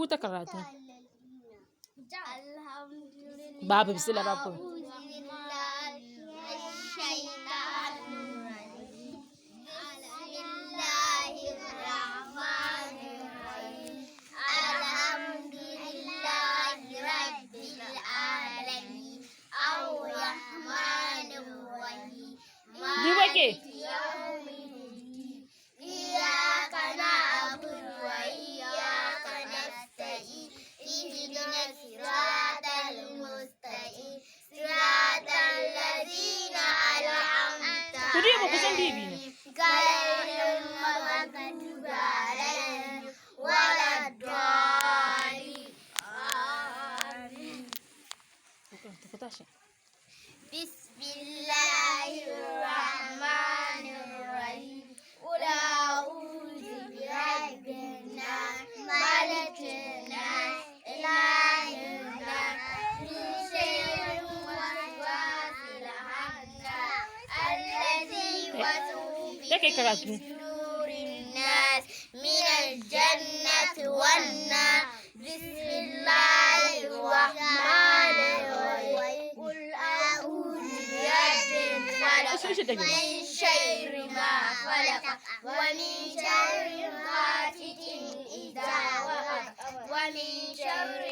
Kuta karatu. Alhamdulillah. Babu bismillah babu. Ni wake. إياك نعبد وإياك نستعين اهدنا الصراط المستقيم صراط الذين أنعمت Kudi ba kusan bibi ne. غير المغضوب عليهم ولا الضالين آمين. Ku tashi. بسم الله الرحمن الرحيم قل أعوذ برب الناس ملك الناس إله الناس من شر الوسواس الخناس الذي يوسوس Take في karatu. صدور الناس من الجنة والنار بسم الله الرحمن الرحيم قل أعوذ برب الفلق من شر ما خلق ومن شر غاسق إذا وقب ومن شر